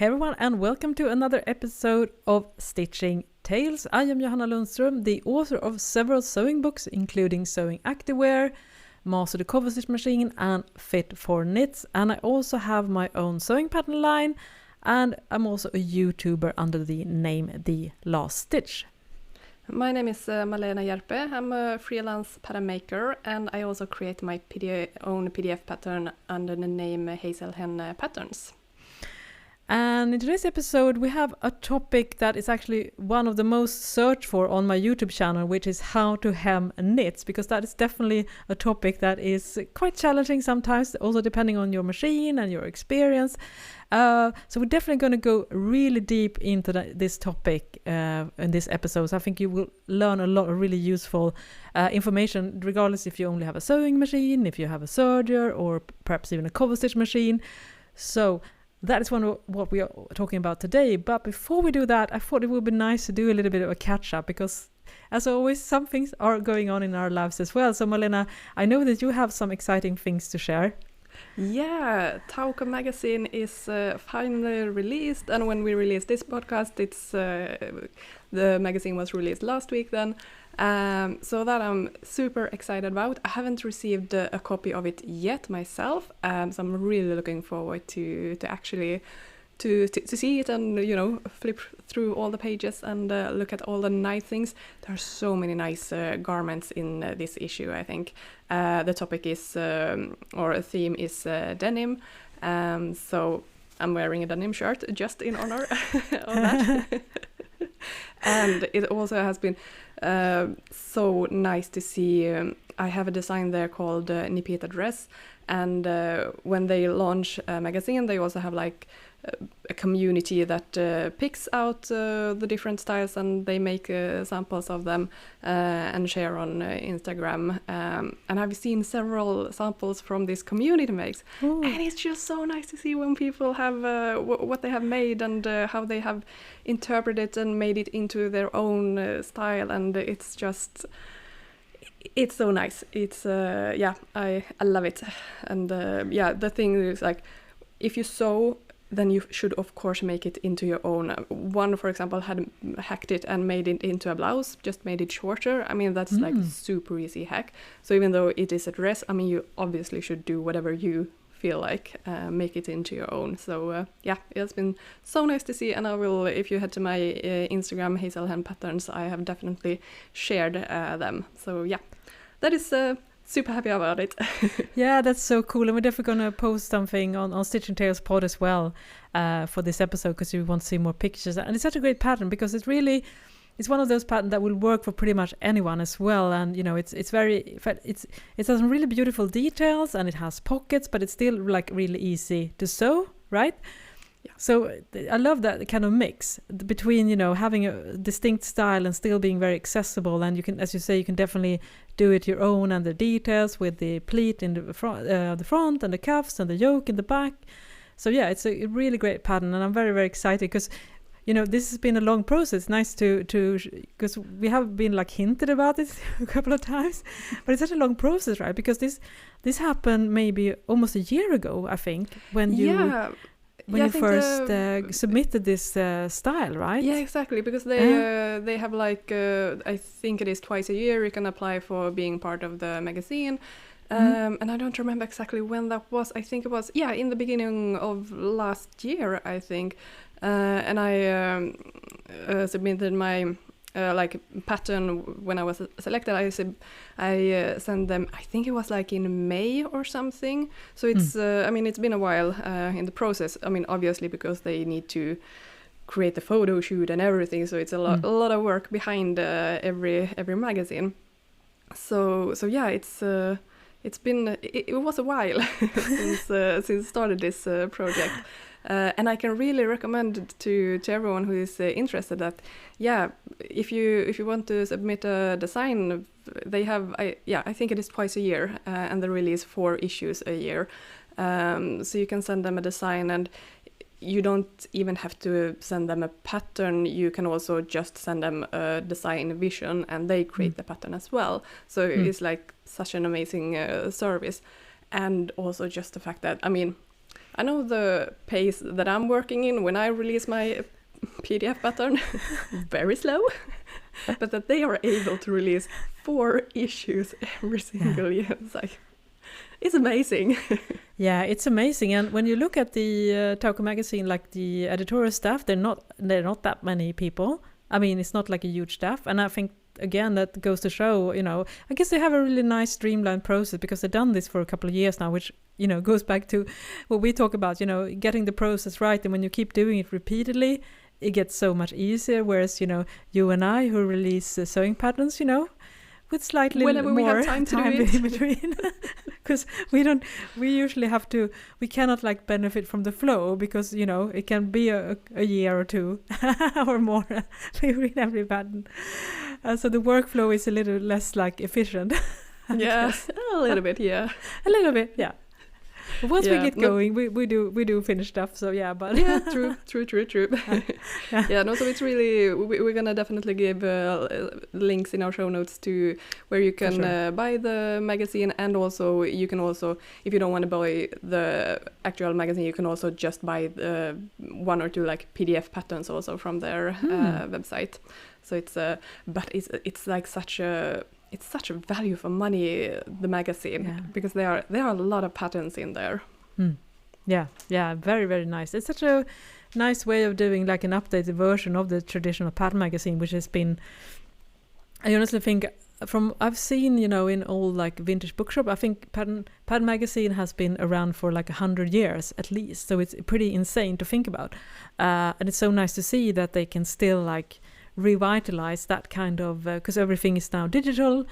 Hey everyone, and welcome to another episode of Stitching Tales. I am Johanna Lundström, the author of several sewing books, including Sewing Activewear, Master the Cover Stitch Machine, and Fit for Knits. And I also have my own sewing pattern line, and I'm also a YouTuber under the name The Last Stitch. My name is Malena Hjerpe. I'm a freelance patternmaker, and I also create my own PDF pattern under the name Hazel Hen Patterns. And in today's episode, we have a topic that is actually one of the most searched for on my YouTube channel, which is how to hem knits, because that is definitely a topic that is quite challenging sometimes, also depending on your machine and your experience. So we're definitely going to go really deep into this topic in this episode. So I think you will learn a lot of really useful information, regardless if you only have a sewing machine, if you have a serger, or perhaps even a cover stitch machine. So that is one of what we are talking about today. But before we do that, I thought it would be nice to do a little bit of a catch-up, because as always, some things are going on in our lives as well. So Malena, I know that you have some exciting things to share. Yeah, Tauco magazine is finally released, and when we release this podcast, it's the magazine was released last week then. So that I'm super excited about. I haven't received a copy of it yet myself, so I'm really looking forward to actually to see it and, you know, flip through all the pages and look at all the nice things. There are so many nice garments in this issue, I think. The topic is, or a theme is denim, so I'm wearing a denim shirt just in honor of that. And it also has been so nice to see. I have a design there called Nipita Dress, and when they launch a magazine, they also have like a community that picks out the different styles, and they make samples of them and share on Instagram. And I've seen several samples from this community makes. Ooh. And it's just so nice to see when people have what they have made and how they have interpreted it and made it into their own style, and it's so nice. It's I love it. And the thing is, like, if you sew, then you should of course make it into your own. One, for example, had hacked it and made it into a blouse, just made it shorter. I mean, that's like super easy hack. So even though it is a dress, I mean, you obviously should do whatever you feel like, make it into your own. So it's been so nice to see, and I will, if you head to my Instagram, Hazel Hen Patterns, I have definitely shared them. So yeah, that is super happy about it. Yeah, that's so cool. And we're definitely going to post something on Stitching Talespod as well for this episode, because you want to see more pictures. And it's such a great pattern, because it's one of those patterns that will work for pretty much anyone as well. And, you know, it has some really beautiful details, and it has pockets, but it's still like really easy to sew, right? Yeah. So I love that kind of mix between, you know, having a distinct style and still being very accessible. And you can, as you say, you can definitely do it your own, and the details with the pleat in the front and the cuffs and the yoke in the back. So yeah, it's a really great pattern, and I'm very, very excited, because, you know, this has been a long process. Nice to because we have been like hinted about it a couple of times, but it's such a long process, right? Because this happened maybe almost a year ago, I think, when you first submitted this style, right? Yeah, exactly, because they have like I think it is twice a year you can apply for being part of the magazine. And I don't remember exactly when that was. I think it was in the beginning of last year, I think. And I submitted my pattern when I was selected. I sent them, I think it was like in May or something. So it's I mean, it's been a while in the process. I mean, obviously, because they need to create the photo shoot and everything, so it's a lot of work behind every magazine. So yeah, it was a while since started this project. And I can really recommend it to everyone who is interested that, if you want to submit a design, they have, I think it is twice a year, and they release 4 issues a year. So you can send them a design, and you don't even have to send them a pattern. You can also just send them a design vision, and they create the pattern as well. So it's like such an amazing service. And also just the fact that, I mean, I know the pace that I'm working in when I release my PDF pattern, very slow, but that they are able to release 4 issues every single year. It's amazing. Yeah, it's amazing. And when you look at the Tauco magazine, like the editorial staff, they're not that many people. I mean, it's not like a huge staff. And I think, again, that goes to show, I guess they have a really nice streamlined process because they've done this for a couple of years now, which, goes back to what we talk about, getting the process right. And when you keep doing it repeatedly, it gets so much easier. Whereas, you and I who release sewing patterns, with slightly whenever more we have time to do it in between, because we cannot like benefit from the flow because it can be a year or two or more between every pattern, so the workflow is a little less like efficient. Yes, a little bit, yeah. A little bit, yeah. But once we get going, we do finish stuff. So yeah, but yeah, true. So it's really we're gonna definitely give links in our show notes to where you can buy the magazine, and also you can also, if you don't want to buy the actual magazine, you can also just buy the 1 or 2 like PDF patterns also from their website. So it's like such a value for money, the magazine, because there are a lot of patterns in there. Yeah, very, very nice. It's such a nice way of doing like an updated version of the traditional pattern magazine, which has been, I honestly think, I've seen, in old like vintage bookshop, I think pattern magazine has been around for like 100 years at least. So it's pretty insane to think about. And it's so nice to see that they can still like revitalize that kind of, because everything is now digital,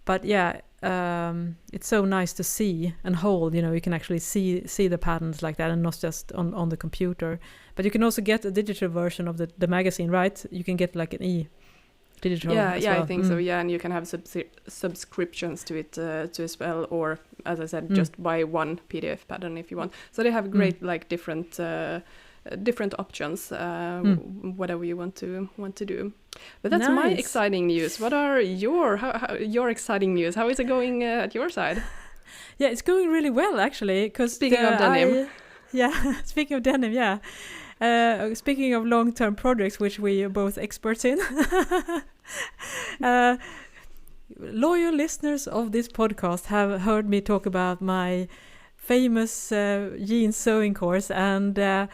but it's so nice to see and hold, you can actually see the patterns like that and not just on the computer. But you can also get a digital version of the magazine, right? You can get like an digital as well. I think so, and you can have subscriptions to it as well, or as I said, just buy 1 PDF pattern if you want. So they have great like different options, whatever you want to do. But that's my exciting news. What are your exciting news? How is it going at your side? Yeah, it's going really well actually. Speaking of denim. Speaking of denim, yeah. Speaking of long-term projects, which we are both experts in. Loyal listeners of this podcast have heard me talk about my famous jeans sewing course, and I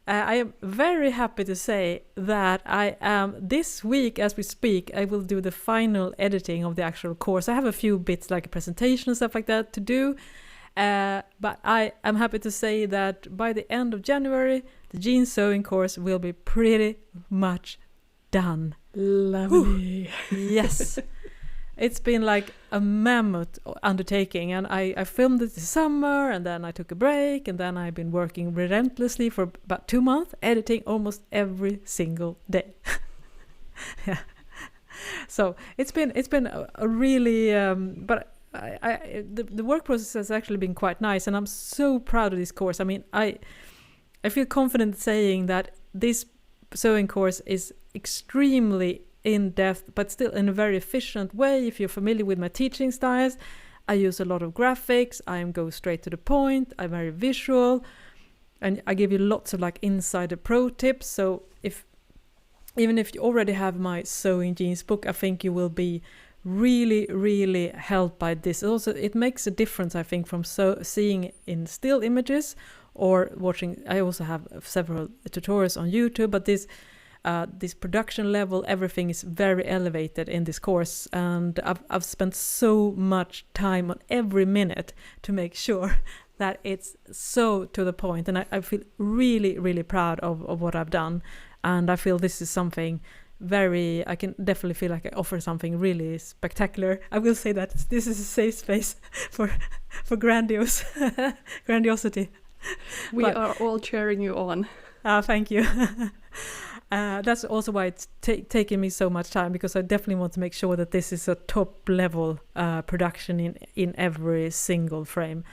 am very happy to say that I am, this week as we speak, I will do the final editing of the actual course. I have a few bits like a presentation and stuff like that to do, but I am happy to say that by the end of January, the jeans sewing course will be pretty much done. Lovely. Yes. It's been like a mammoth undertaking, and I filmed it this summer, and then I took a break, and then I've been working relentlessly for about 2 months, editing almost every single day. Yeah. So it's been a really, but the work process has actually been quite nice, and I'm so proud of this course. I mean, I feel confident saying that this sewing course is extremely in-depth, but still in a very efficient way. If you're familiar with my teaching styles, I use a lot of graphics, I go straight to the point, I'm very visual, and I give you lots of like insider pro tips. So even if you already have my sewing jeans book, I think you will be really, really helped by this. Also, it makes a difference, I think, from seeing in still images or watching. I also have several tutorials on YouTube, but this production level, everything is very elevated in this course, and I've spent so much time on every minute to make sure that it's so to the point, and I feel really, really proud of what I've done, and I feel this is something I can definitely feel like I offer something really spectacular. I will say that this is a safe space for grandiosity. We are all cheering you on. Thank you. That's also why it's taken me so much time, because I definitely want to make sure that this is a top level production in every single frame.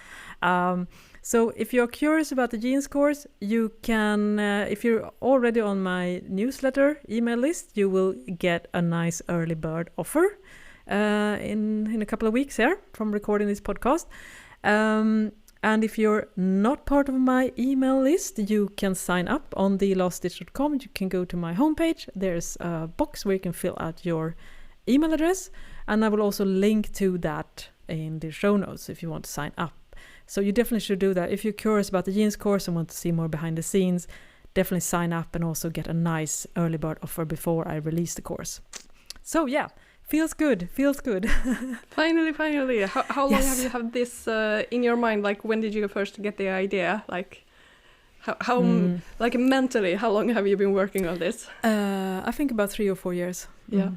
So if you're curious about the jeans course, you can, if you're already on my newsletter email list, you will get a nice early bird offer in a couple of weeks here from recording this podcast. And if you're not part of my email list, you can sign up on theloststitch.com. You can go to my homepage. There's a box where you can fill out your email address. And I will also link to that in the show notes if you want to sign up. So you definitely should do that. If you're curious about the jeans course and want to see more behind the scenes, definitely sign up and also get a nice early bird offer before I release the course. So yeah. Feels good. Finally. How long have you had this in your mind? Like, when did you first get the idea? Like, how like mentally, how long have you been working on this? I think about 3 or 4 years. Yeah.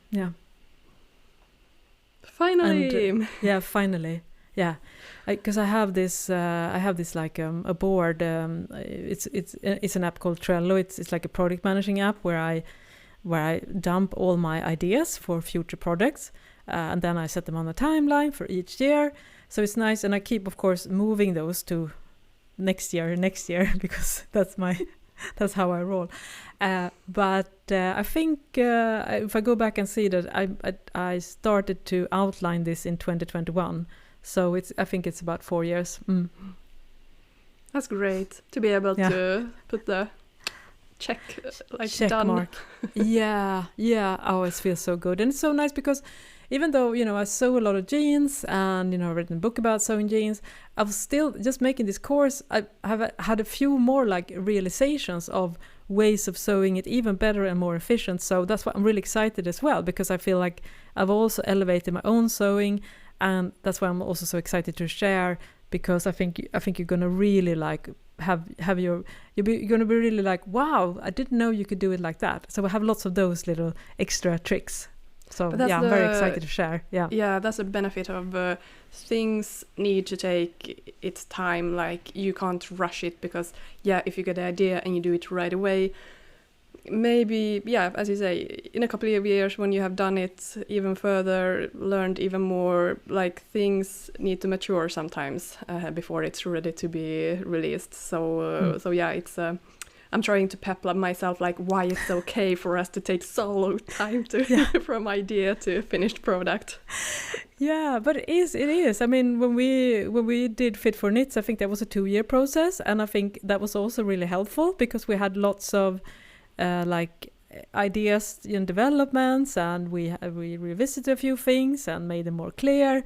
Yeah. Finally. And, finally. Yeah. Because I have this like a board. It's an app called Trello. It's like a project managing app where I dump all my ideas for future projects, and then I set them on a timeline for each year. So it's nice, and I keep, of course, moving those to next year, because that's how I roll. But I think if I go back and see that I started to outline this in 2021, so I think it's about 4 years. That's great to be able to put the check done mark. yeah I always feel so good, and it's so nice because even though I sew a lot of jeans and I've written a book about sewing jeans, I was still just making this course. I have had a few more like realizations of ways of sewing it even better and more efficient. So that's why I'm really excited as well, because I feel like I've also elevated my own sewing, and that's why I'm also so excited to share, because I think you're gonna really like you're gonna be really like, wow, I didn't know you could do it like that. So we have lots of those little extra tricks. So I'm very excited to share. Yeah, that's a benefit of things need to take its time. Like, you can't rush it, because if you get the idea and you do it right away, maybe as you say, in a couple of years when you have done it even further, learned even more, like, things need to mature sometimes before it's ready to be released. So it's I'm trying to pep up myself, like, why it's okay for us to take so long time to from idea to finished product. Yeah, but it is. I mean, when we did Fit for Knits, I think that was a 2-year process, and I think that was also really helpful, because we had lots of like ideas and developments, and we revisited a few things and made them more clear.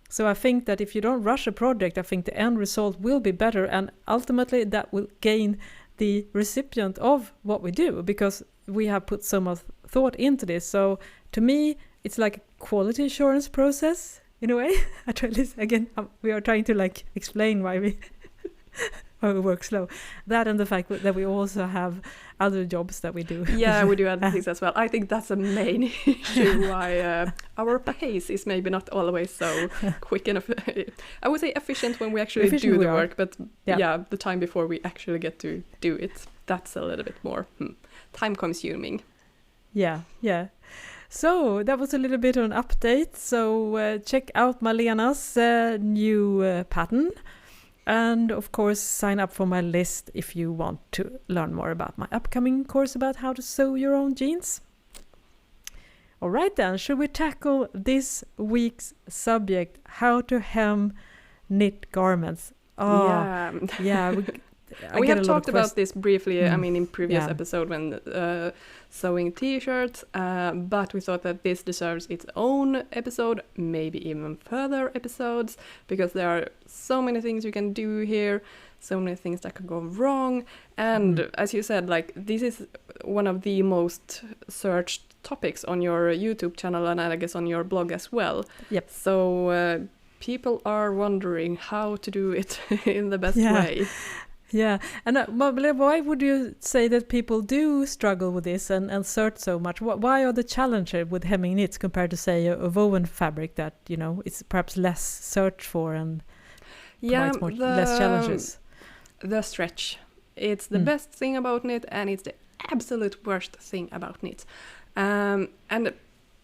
So I think that if you don't rush a project, I think the end result will be better, and ultimately that will gain the recipient of what we do, because we have put so much thought into this. So to me, it's like a quality assurance process in a way. I try this again. We are trying to like explain why we work slow. That, and the fact that we also have other jobs that we do. Yeah, we do other things as well. I think that's a main issue why our pace is maybe not always so quick enough. I would say efficient when we actually do the work, but the time before we actually get to do it, that's a little bit more time consuming. Yeah. So that was a little bit of an update. So check out Malena's new pattern. And of course, sign up for my list if you want to learn more about my upcoming course about how to sew your own jeans. All right then, should we tackle this week's subject, how to hem knit garments? We have talked about this briefly, I mean, in previous episode when sewing t-shirts, but we thought that this deserves its own episode, maybe even further episodes, because there are so many things you can do here, so many things that could go wrong, and as you said, like, this is one of the most searched topics on your YouTube channel, and I guess on your blog as well. Yep. So people are wondering how to do it in the best way. Yeah, and why would you say that people do struggle with this and search so much? Why are the challenges with hemming knits compared to, say, a woven fabric that, it's perhaps less searched for and provides less challenges? The stretch. It's the best thing about knit, and it's the absolute worst thing about knit. And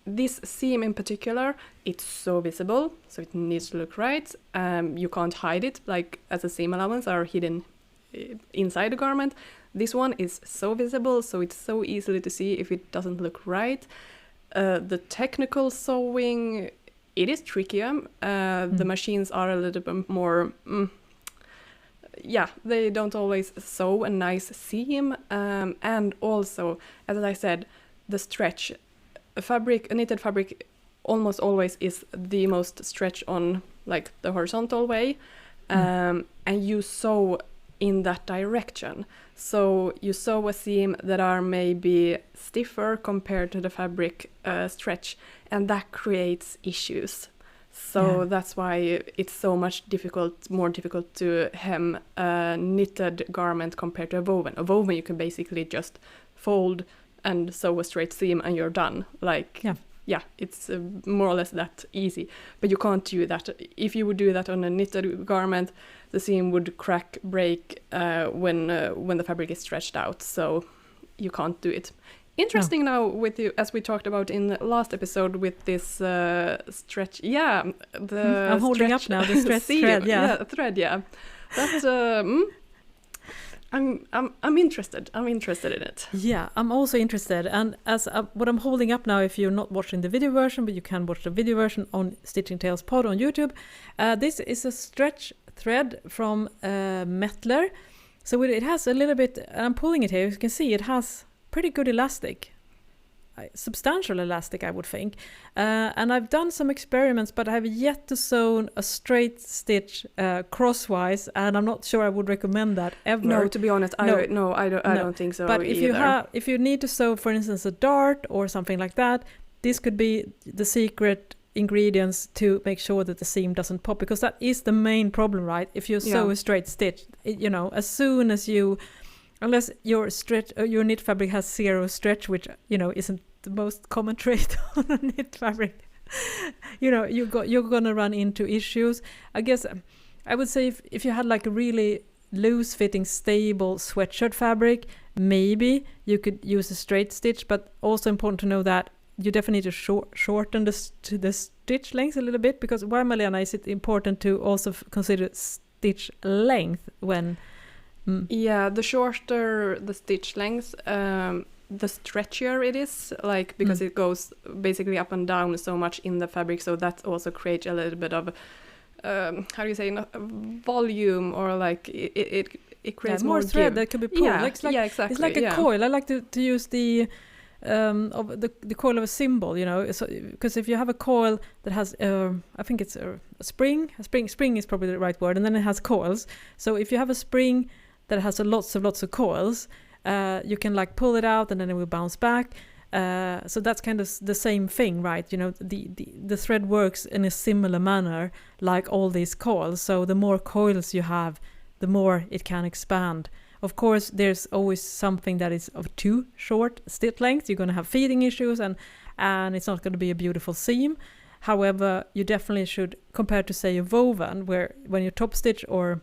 this seam in particular, it's so visible, so it needs to look right. You can't hide it, like as a seam allowance are hidden inside the garment. This one is so visible, so it's so easily to see if it doesn't look right. The technical sewing, it is trickier. The machines are a little bit more they don't always sew a nice seam, and also, as I said, the stretch. A knitted fabric almost always is the most stretch on like the horizontal way, and you sew in that direction. So you sew a seam that are maybe stiffer compared to the fabric stretch, and that creates issues. So that's why it's so much more difficult to hem a knitted garment compared to a woven. A woven you can basically just fold and sew a straight seam and you're done. Like, it's more or less that easy. But you can't do that. If you would do that on a knitted garment, the seam would crack, break when the fabric is stretched out. So you can't do it. Interesting now with you, as we talked about in the last episode, with this stretch. Yeah, I'm holding up now the stretch thread. Thread. Yeah, that. I'm interested. I'm interested in it. Yeah, I'm also interested. And as what I'm holding up now, if you're not watching the video version, but you can watch the video version on Stitching Tales Pod on YouTube. This is a stretch thread from Mettler. So it has a little bit. I'm pulling it here. You can see it has pretty good elastic, substantial elastic, I would think. And I've done some experiments, but I have yet to sew a straight stitch crosswise, and I'm not sure I would recommend that ever. No, to be honest, I don't think so. But either. if you need to sew, for instance, a dart or something like that, this could be the secret ingredients to make sure that the seam doesn't pop, because that is the main problem, right? If you sew a straight stitch, as soon as you, unless your knit fabric has zero stretch, which isn't the most common trait on a knit fabric, you're gonna run into issues. I guess I would say if you had like a really loose fitting stable sweatshirt fabric, maybe you could use a straight stitch, but also important to know that you definitely need to shorten the stitch length a little bit, because why, Malena, is it important to also consider stitch length when the shorter the stitch length, the stretchier it is, like, because it goes basically up and down so much in the fabric, so that also creates a little bit of volume, or like it creates more thread that can be pulled. Exactly. It's like a coil. I like to use the coil of a cymbal, because if you have a coil that has I think it's a spring is probably the right word, and then it has coils. So if you have a spring that has lots of coils, you can like pull it out and then it will bounce back. So that's kind of the same thing, right? The thread works in a similar manner like all these coils. So the more coils you have, the more it can expand. Of course, there's always something that is of too short stitch length. You're going to have feeding issues, and it's not going to be a beautiful seam. However, you definitely should, compared to, say, a woven, where when you top stitch or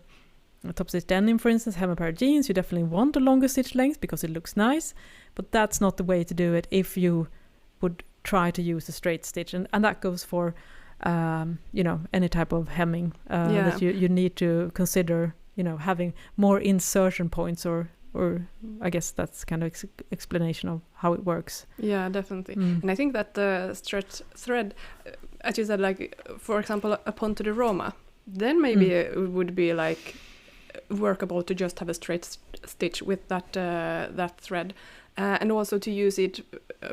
top stitch denim, for instance, have a pair of jeans, you definitely want a longer stitch length because it looks nice. But that's not the way to do it if you would try to use a straight stitch. And that goes for, any type of hemming that you need to consider, having more insertion points, or I guess that's kind of explanation of how it works. Yeah, definitely. And I think that the stretch thread, as you said, like, for example, a ponte de Roma, then maybe it would be like workable to just have a straight stitch with that thread. And also to use it,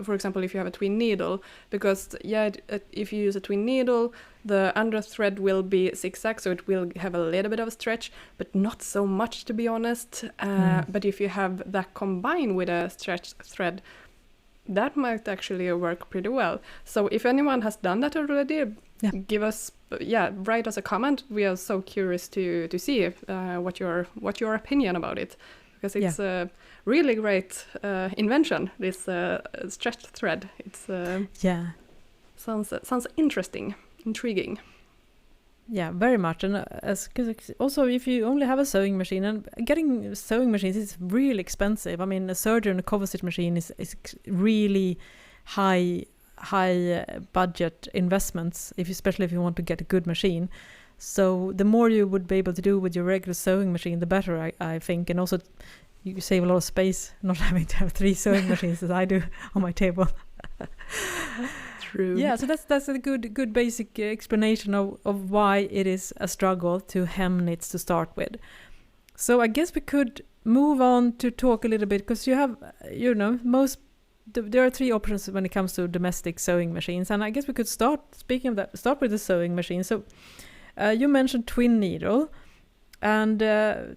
for example, if you have a twin needle, because if you use a twin needle, the under thread will be zigzag, so it will have a little bit of a stretch, but not so much, to be honest. But if you have that combined with a stretch thread, that might actually work pretty well. So if anyone has done that already, write us a comment. We are so curious to see what your opinion about it, because it's a really great invention, this stretched thread. It's sounds interesting, intriguing. Yeah, very much. And also, if you only have a sewing machine, and getting sewing machines is really expensive. I mean, a serger and a cover stitch machine is really high budget investments, especially if you want to get a good machine. So the more you would be able to do with your regular sewing machine, the better, I think. And also, you save a lot of space not having to have 3 sewing machines as I do on my table. True. Yeah, so that's a good basic explanation of why it is a struggle to hem knits to start with. So I guess we could move on to talk a little bit, because you have, there are 3 options when it comes to domestic sewing machines, and I guess we could start with the sewing machine. So you mentioned twin needle, and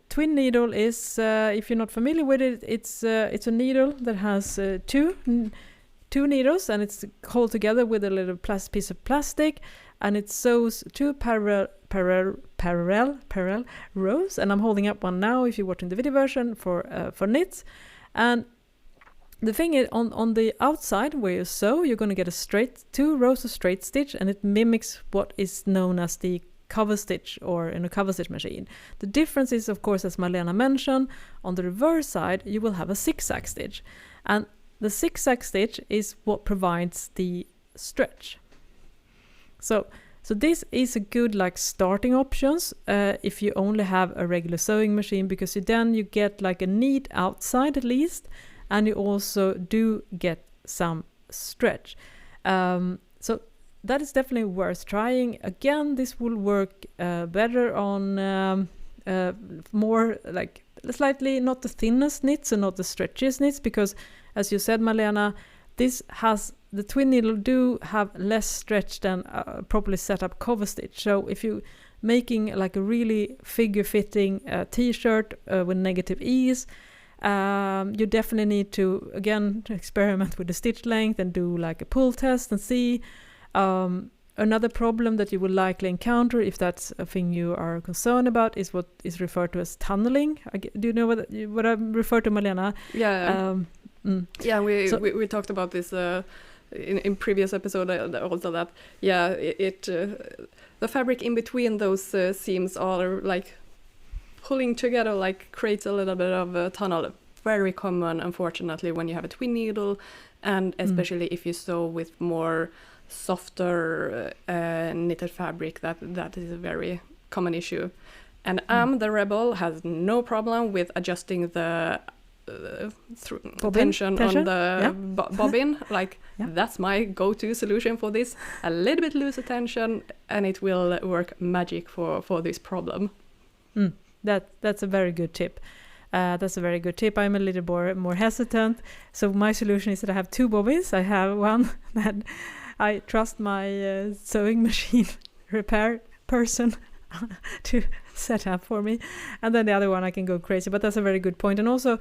twin needle is, if you're not familiar with it, it's a needle that has two needles, and it's held together with a little piece of plastic, and it sews 2 parallel rows, and I'm holding up one now if you're watching the video version for knits. And the thing is, on the outside where you sew, you're going to get 2 rows of straight stitch, and it mimics what is known as the cover stitch, or in a cover stitch machine. The difference is, of course, as Malena mentioned, on the reverse side you will have a zigzag stitch, and the zigzag stitch is what provides the stretch. So this is a good starting options if you only have a regular sewing machine, because you get a neat outside at least, and you also do get some stretch. So that is definitely worth trying. Again, this will work better on more slightly not the thinnest knits and not the stretchiest knits, because as you said, Malena, the twin needle do have less stretch than a properly set up cover stitch. So if you're making a really figure-fitting t-shirt with negative ease, you definitely need to, again, experiment with the stitch length and do a pull test and see. Another problem that you will likely encounter, if that's a thing you are concerned about, is what is referred to as tunneling. Do you know what I refer to, Malena? Yeah. Yeah, we talked about this in previous episode also, that the fabric in between those seams are pulling together, creates a little bit of a tunnel. Very common, unfortunately, when you have a twin needle, and especially if you sew with more softer knitted fabric, that is a very common issue. And the Rebel has no problem with adjusting the tension on the bobbin. That's my go-to solution for this. A little bit looser tension, and it will work magic for this problem. That's a very good tip. I'm a little more hesitant. So my solution is that I have 2 bobbins. I have one that I trust my sewing machine repair person to set up for me, and then the other one I can go crazy. But that's a very good point. And also,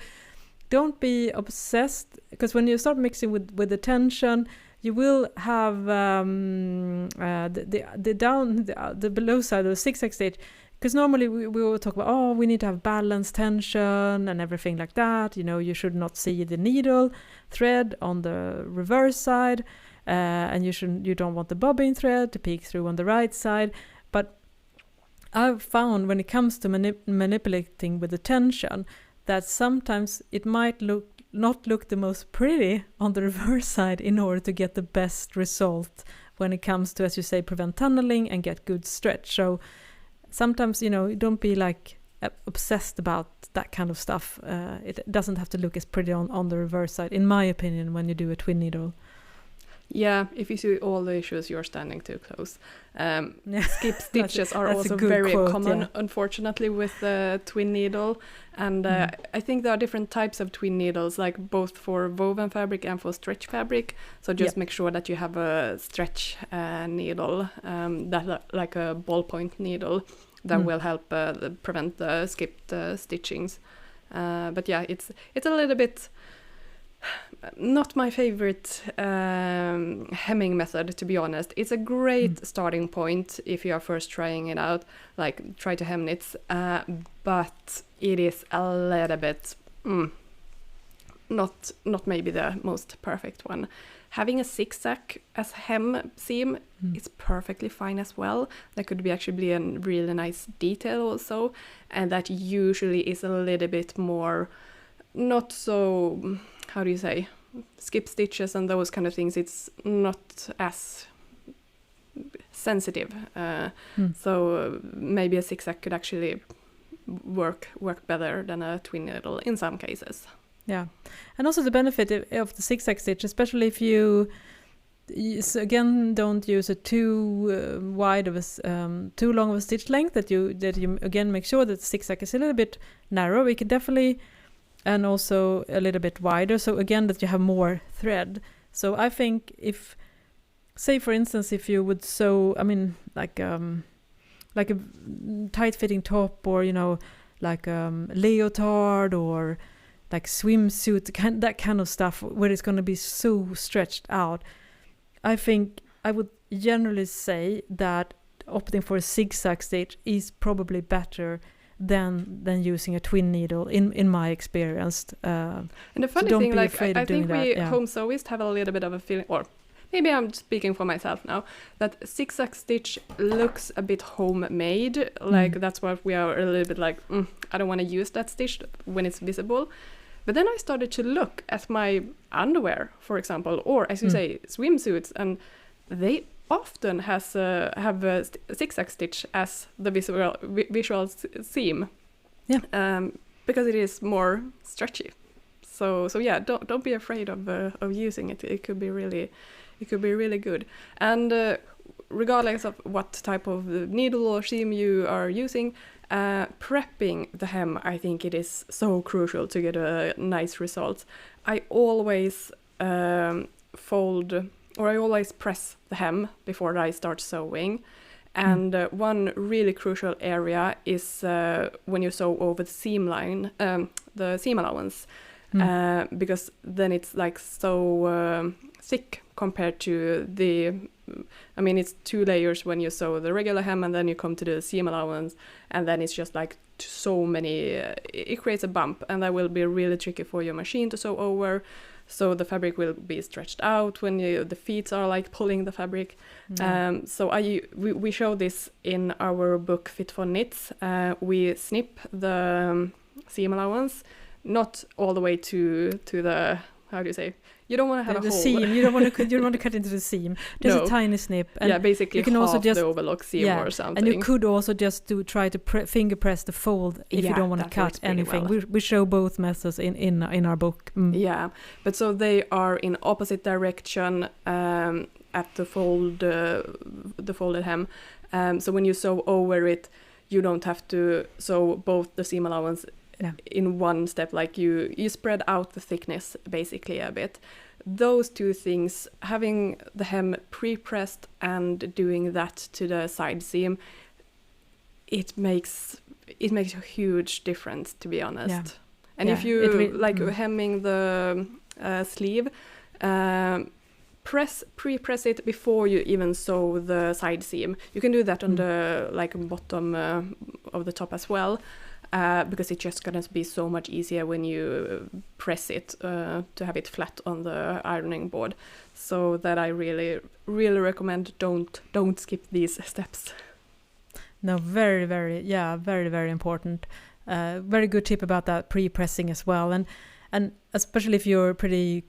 don't be obsessed, because when you start mixing with the tension, you will have the below side of the zigzag stitch. Because normally we will talk about, we need to have balanced tension and everything like that. You should not see the needle thread on the reverse side, and you don't want the bobbin thread to peek through on the right side. But I've found when it comes to manipulating with the tension, that sometimes it might not look the most pretty on the reverse side in order to get the best result when it comes to, as you say, prevent tunneling and get good stretch. So sometimes, don't be obsessed about that kind of stuff. It doesn't have to look as pretty on the reverse side, in my opinion, when you do a twin needle. Yeah, if you see all the issues, you're standing too close. Skip stitches are also very common, unfortunately, with the twin needle. And I think there are different types of twin needles, both for woven fabric and for stretch fabric. So just make sure that you have a stretch needle, like a ballpoint needle, that will help prevent the skipped stitchings. But yeah, it's a little bit not my favorite hemming method, to be honest. It's a great starting point if you are first trying it out, try to hem knits, but it is a little bit not maybe the most perfect one. Having a zigzag as hem seam is perfectly fine as well. That could actually be a really nice detail also, and that usually is a little bit more not so, how do you say, skip stitches and those kind of things. It's not as sensitive, so maybe a zigzag could actually work better than a twin needle in some cases. Yeah, and also the benefit of the zigzag stitch, especially if you So again, don't use a too wide of a too long of a stitch length. That you again make sure that the zigzag is a little bit narrow. We can definitely, and also a little bit wider. So again, that you have more thread. So I think if, say for instance, if you would sew, I mean, like a tight-fitting top, or like leotard, or like swimsuit, that kind of stuff, where it's going to be so stretched out. I think I would generally say that opting for a zigzag stitch is probably better than using a twin needle in my experience. And the funny thing, like I think we home sewists have a little bit of a feeling, or maybe I'm speaking for myself now, that zigzag stitch looks a bit homemade. Like that's why we are a little bit like, I don't want to use that stitch when it's visible. But then I started to look at my underwear, for example, or as you say, swimsuits, and they often have a zigzag stitch as the visual seam. Yeah. Because it is more stretchy. So yeah, don't be afraid of using it. It could be really good. And regardless of what type of needle or seam you are using, prepping the hem, I think it is so crucial to get a nice result. I always fold, or I always press the hem before I start sewing. And one really crucial area is when you sew over the seam line, the seam allowance, because then it's like so thick compared to it's 2 layers when you sew the regular hem, and then you come to the seam allowance, and then it's just like so many, it creates a bump, and that will be really tricky for your machine to sew over. So the fabric will be stretched out when the feet are like pulling the fabric. So we show this in our book Fit for Knits. We snip the seam allowance, not all the way to the, how do you say? You don't want to have a hole. Seam. You don't want to cut into the seam. Just a tiny snip. And basically you can also just the overlock seam or something. And you could also just try to finger press the fold if you don't want to cut anything. Well. We show both methods in our book. Yeah, but so they are in opposite direction at the folded hem. So when you sew over it, you don't have to sew both the seam allowance in one step, like you spread out the thickness basically a bit. Those two things, having the hem pre-pressed and doing that to the side seam, it makes a huge difference, to be honest. And if you hemming the sleeve, pre-press it before you even sew the side seam. You can do that on the bottom of the top as well. Because it's just gonna be so much easier when you press it to have it flat on the ironing board. So that I really, really recommend. Don't skip these steps. No, very, very, very, very important. Very good tip about that pre-pressing as well, and especially if you're pretty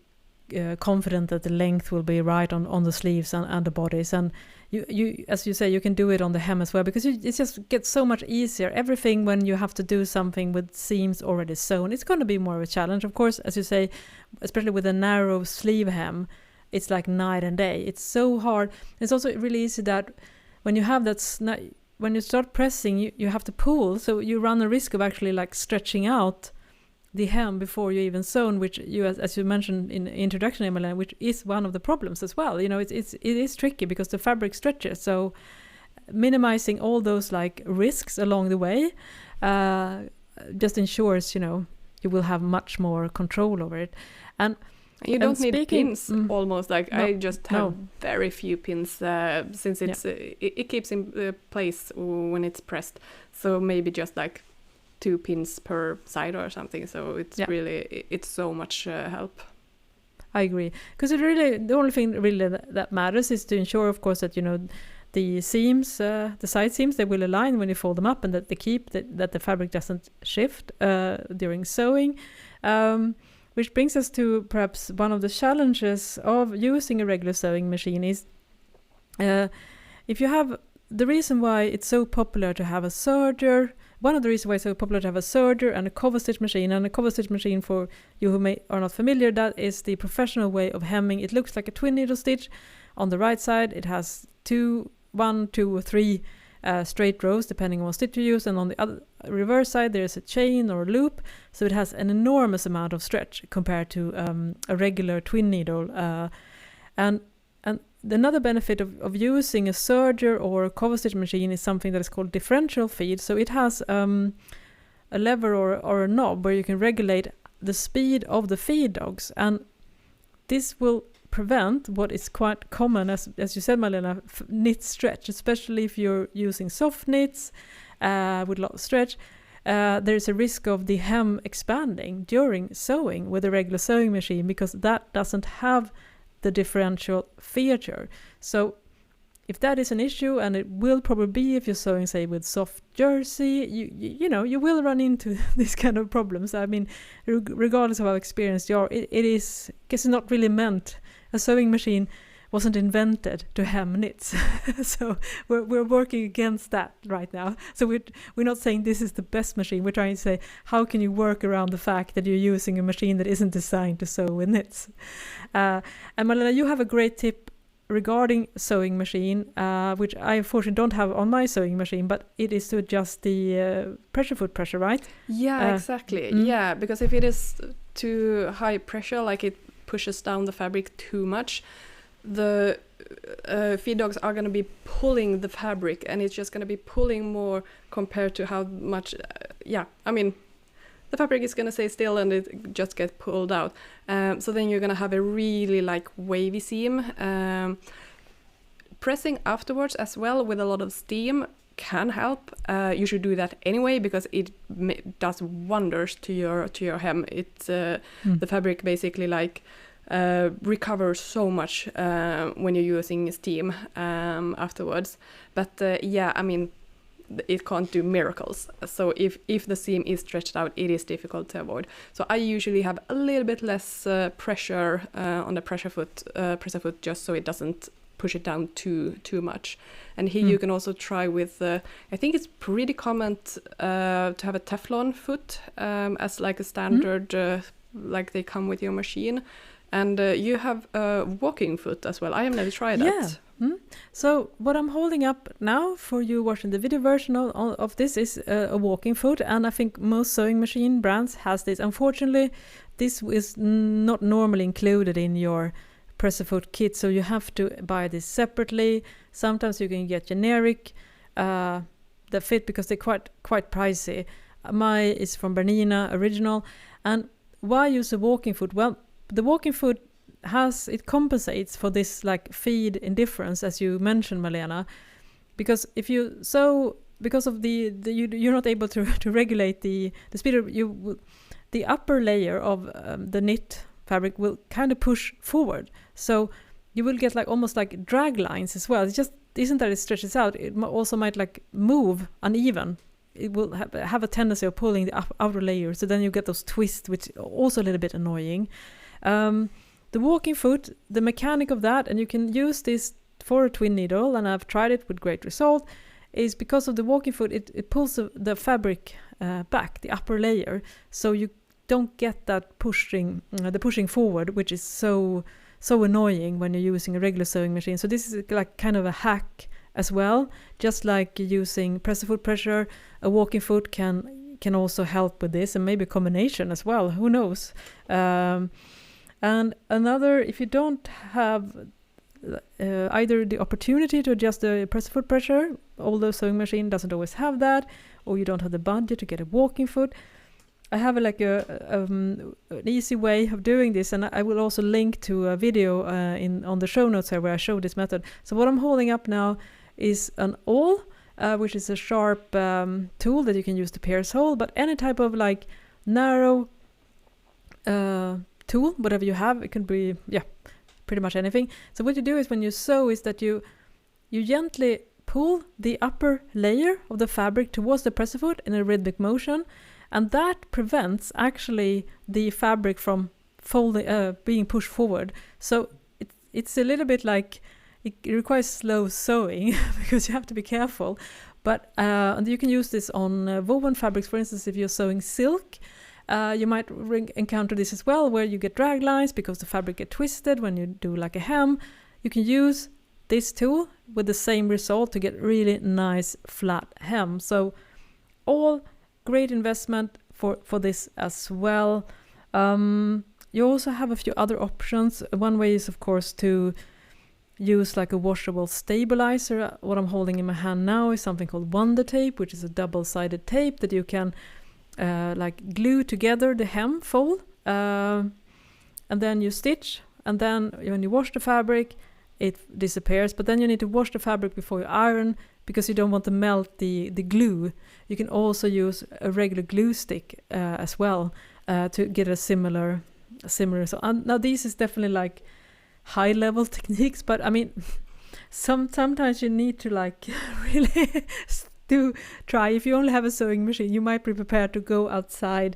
confident that the length will be right on the sleeves and the bodies, and you as you say, you can do it on the hem as well, because it just gets so much easier. Everything when you have to do something with seams already sewn, it's going to be more of a challenge, of course, as you say, especially with a narrow sleeve hem. It's like night and day. It's so hard. It's also really easy that when you have that when you start pressing, you have to pull, so you run the risk of actually like stretching out the hem before you even sewn, which you, as you mentioned in the introduction, Malena, which is one of the problems as well. It is tricky because the fabric stretches. So minimizing all those like risks along the way just ensures you will have much more control over it. And you don't need pins almost. Like I just have very few pins since it keeps in place when it's pressed. So maybe just like 2 pins per side or something, so it's really it's so much help. I agree, because the only thing really that matters is to ensure, of course, that the seams, the side seams, they will align when you fold them up, and that that the fabric doesn't shift during sewing. Which brings us to perhaps one of the challenges of using a regular sewing machine is if you have the reason why it's so popular to have a serger, one of the reasons why it's so popular to have a serger and a cover stitch machine, and a cover stitch machine, for you who are not familiar, that is the professional way of hemming. It looks like a twin needle stitch. On the right side, it has 1, 2, or 3 straight rows, depending on what stitch you use, and on the other reverse side, there is a chain or a loop, so it has an enormous amount of stretch compared to a regular twin needle. And another benefit of using a serger or a cover stitch machine is something that is called differential feed. So it has a lever or a knob where you can regulate the speed of the feed dogs, and this will prevent what is quite common, as you said, Malena, knit stretch, especially if you're using soft knits with a lot of stretch. There's a risk of the hem expanding during sewing with a regular sewing machine, because that doesn't have the differential feature. So if that is an issue, and it will probably be if you're sewing, say, with soft jersey, you will run into this kind of problems. I mean, regardless of how experienced you are, it is, because it's not really meant. A sewing machine wasn't invented to hem knits. So we're working against that right now. So we're not saying this is the best machine. We're trying to say, how can you work around the fact that you're using a machine that isn't designed to sew with knits? And Malena, you have a great tip regarding sewing machine, which I unfortunately don't have on my sewing machine, but it is to adjust the pressure foot pressure, right? Yeah, exactly. Yeah, because if it is too high pressure, like it pushes down the fabric too much, the feed dogs are going to be pulling the fabric, and it's just going to be pulling more compared to how much, I mean, the fabric is going to stay still and it just gets pulled out. So then you're going to have a really like wavy seam. Pressing afterwards as well with a lot of steam can help. You should do that anyway, because it does wonders to your hem. It's the fabric basically like recovers so much when you're using steam afterwards. But I mean, it can't do miracles. So if the seam is stretched out, it is difficult to avoid. So I usually have a little bit less pressure on the presser foot, just so it doesn't push it down too much. And here you can also try with, I think it's pretty common to have a Teflon foot as like a standard, like they come with your machine. And you have a walking foot as well. I have never tried that. So what I'm holding up now for you watching the video version of this is a walking foot, and I think most sewing machine brands has this. Unfortunately, this is not normally included in your presser foot kit, so you have to buy this separately. Sometimes you can get generic that fit, because they're quite pricey. Mine is from Bernina Original. And why use a walking foot? Well, the walking foot it compensates for this like feed indifference, as you mentioned, Malena, because if you sew, because of you're not able to regulate the speed of the upper layer of the knit fabric will kind of push forward, so you will get like almost like drag lines as well. It just isn't that it stretches out, it also might like move uneven. It will have a tendency of pulling the outer layer, so then you get those twists, which are also a little bit annoying. The walking foot, the mechanic of that, and you can use this for a twin needle, and I've tried it with great result, is because of the walking foot, it pulls the fabric back, the upper layer, so you don't get that pushing forward, which is so annoying when you're using a regular sewing machine. So this is like kind of a hack as well. Just like using presser foot pressure, a walking foot can also help with this, and maybe a combination as well, who knows. And another, if you don't have either the opportunity to adjust the presser foot pressure, although sewing machine doesn't always have that, or you don't have the budget to get a walking foot, I have an easy way of doing this, and I will also link to a video on the show notes here where I show this method. So what I'm holding up now is an awl, which is a sharp tool that you can use to pierce hole, but any type of like narrow tool, whatever you have, it can be pretty much anything. So what you do is when you sew is that you gently pull the upper layer of the fabric towards the presser foot in a rhythmic motion, and that prevents actually the fabric from being pushed forward. So it's a little bit like it requires slow sewing because you have to be careful. But and you can use this on woven fabrics. For instance, if you're sewing silk, you might encounter this as well, where you get drag lines because the fabric gets twisted when you do like a hem. You can use this tool with the same result to get really nice flat hem. So all great investment for this as well. You also have a few other options. One way is, of course, to use like a washable stabilizer. What I'm holding in my hand now is something called Wonder Tape, which is a double-sided tape that you can like glue together the hem fold, and then you stitch, and then when you wash the fabric, it disappears. But then you need to wash the fabric before you iron, because you don't want to melt the glue. You can also use a regular glue stick as well to get a similar result. And now this is definitely like high level techniques, but I mean sometimes you need to like really try. If you only have a sewing machine, you might be prepared to go outside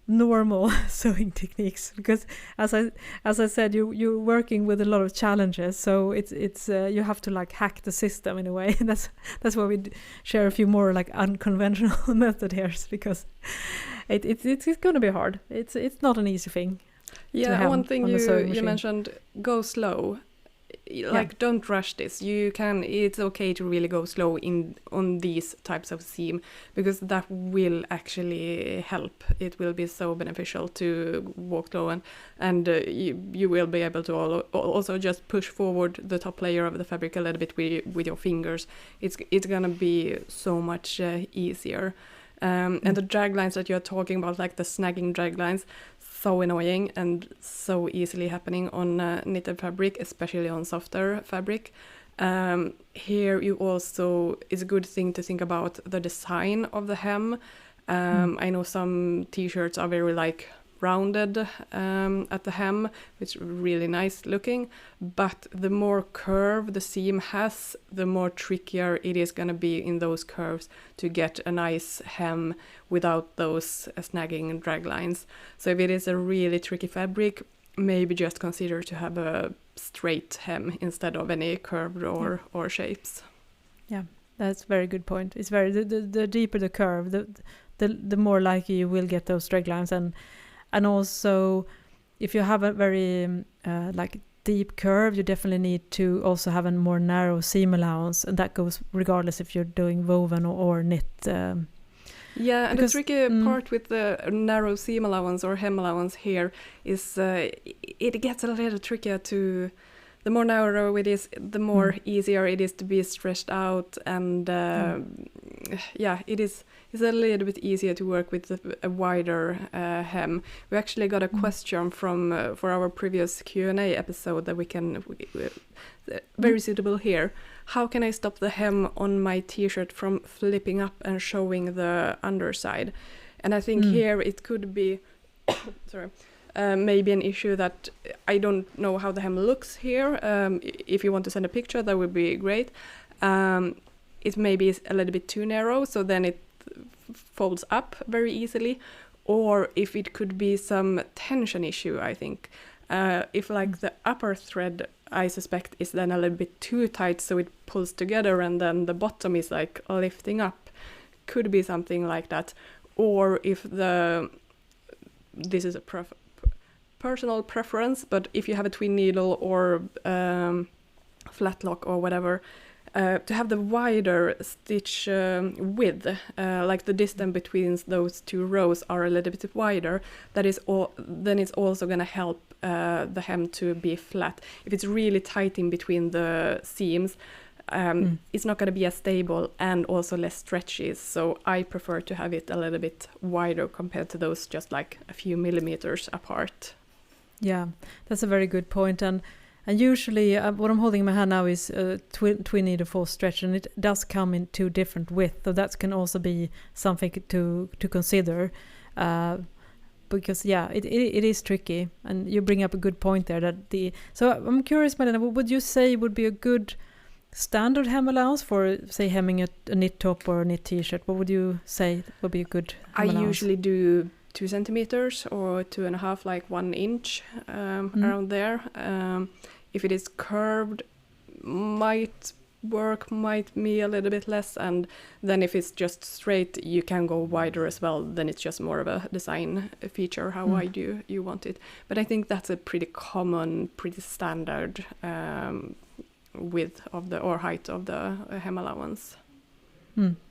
normal sewing techniques, because as I said, you're working with a lot of challenges, so it's you have to like hack the system in a way. And that's why we share a few more like unconventional method here, because it's going to be hard. It's not an easy thing. Yeah, one thing you mentioned, go slow. Like, don't rush this. It's okay to really go slow on these types of seam, because that will actually help. It will be so beneficial to walk slow, and you will be able to also just push forward the top layer of the fabric a little bit with your fingers. It's gonna be so much easier. And the drag lines that you're talking about, like the snagging drag lines, so annoying and so easily happening on knitted fabric, especially on softer fabric. Here it's a good thing to think about the design of the hem. I know some t-shirts are very like rounded at the hem, which is really nice looking, but the more curve the seam has, the more trickier it is going to be in those curves to get a nice hem without those snagging drag lines. So if it is a really tricky fabric, maybe just consider to have a straight hem instead of any curved or shapes. Yeah, that's a very good point. It's very the deeper the curve, the more likely you will get those drag lines. And also, if you have a very like deep curve, you definitely need to also have a more narrow seam allowance, and that goes regardless if you're doing woven or knit. And the tricky part with the narrow seam allowance or hem allowance here is it gets a little trickier to. The more narrow it is, the more easier it is to be stretched out, and it's a little bit easier to work with a wider hem. We actually got a question for our previous Q&A episode that we can very suitable here. How can I stop the hem on my t-shirt from flipping up and showing the underside? And I think here it could be maybe an issue that I don't know how the hem looks here. If you want to send a picture, that would be great. It maybe is a little bit too narrow, so then it folds up very easily. Or if it could be some tension issue, I think. If like the upper thread, I suspect, is then a little bit too tight, so it pulls together, and then the bottom is like lifting up. Could be something like that. Or if this is a personal preference, but if you have a twin needle or flat lock or whatever, to have the wider stitch width, like the distance between those two rows are a little bit wider, then it's also going to help the hem to be flat. If it's really tight in between the seams, it's not going to be as stable and also less stretchy. So I prefer to have it a little bit wider compared to those just like a few millimeters apart. Yeah, that's a very good point. And usually what I'm holding in my hand now is a twin needle force stretch, and it does come in two different widths. So that can also be something to consider. Because it is tricky, and you bring up a good point there. So I'm curious, Malena, what would you say would be a good standard hem allowance for, say, hemming a knit top or a knit t-shirt? What would you say would be a good hem allowance? I usually do 2 centimeters or 2.5, like 1 inch around there. If it is curved, might work, might be a little bit less, and then if it's just straight, you can go wider as well. Then it's just more of a design feature, how wide you want it. But I think that's a pretty common, pretty standard width of the or height of the hem allowance.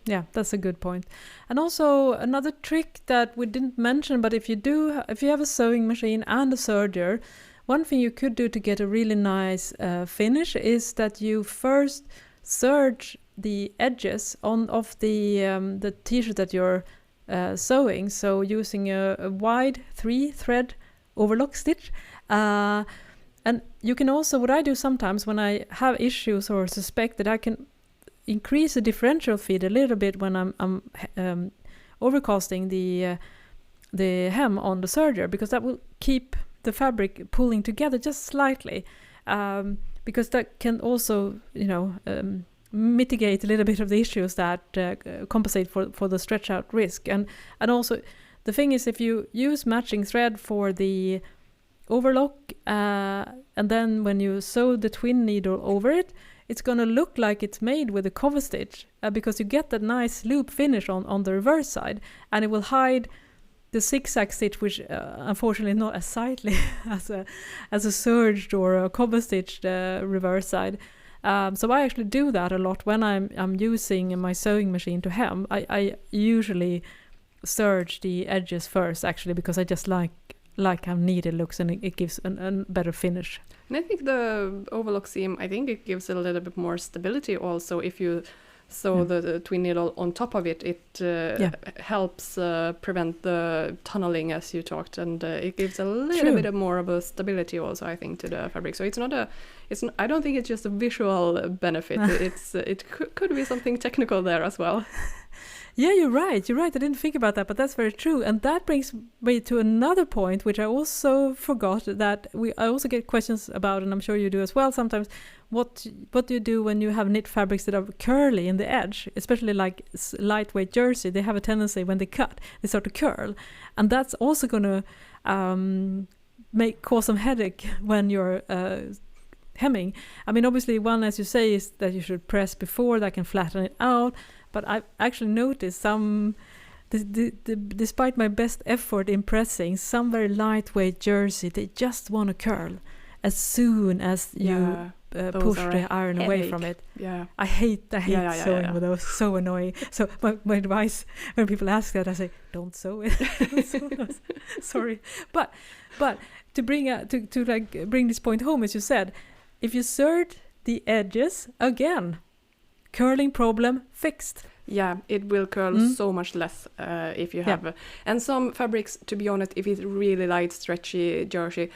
Yeah, that's a good point. And also another trick that we didn't mention, but if you have a sewing machine and a serger, one thing you could do to get a really nice finish is that you first serge the edges of the t-shirt that you're sewing. So using a wide 3-thread overlock stitch. And you can also, what I do sometimes when I have issues or suspect that I can increase the differential feed a little bit when I'm overcasting the hem on the serger, because that will keep the fabric pulling together just slightly, because that can also, mitigate a little bit of the issues that compensate for the stretch out risk. And also the thing is, if you use matching thread for the overlock, and then when you sew the twin needle over it, it's going to look like it's made with a cover stitch, because you get that nice loop finish on the reverse side, and it will hide the zigzag stitch, which unfortunately is not as sightly as a serged or a cover stitched reverse side. So I actually do that a lot when I'm using my sewing machine to hem. I usually serge the edges first, actually, because I just like how neat it looks, and it gives a better finish. And I think the overlock seam, I think it gives a little bit more stability also. If you sew the twin needle on top of it, it helps prevent the tunneling, as you talked, and it gives a little bit more of a stability also, I think, to the fabric. So I don't think it's just a visual benefit. It could be something technical there as well. Yeah, you're right. I didn't think about that, but that's very true. And that brings me to another point, which I also forgot, that I also get questions about, and I'm sure you do as well sometimes. What do you do when you have knit fabrics that are curly in the edge, especially like lightweight jersey? They have a tendency, when they cut, they start to curl. And that's also going to cause some headache when you're hemming. I mean, obviously, one, as you say, is that you should press before, that can flatten it out. But I've actually noticed despite my best effort in pressing, some very lightweight jersey, they just want to curl as soon as you push the iron away from it. Yeah, I hate sewing with those. So annoying. So my advice when people ask that, I say, don't sew it. Sorry, but to bring this point home, as you said, if you serge the edges again, curling problem fixed. Yeah, it will curl so much less if you have. And some fabrics, to be honest, if it's really light, stretchy jersey,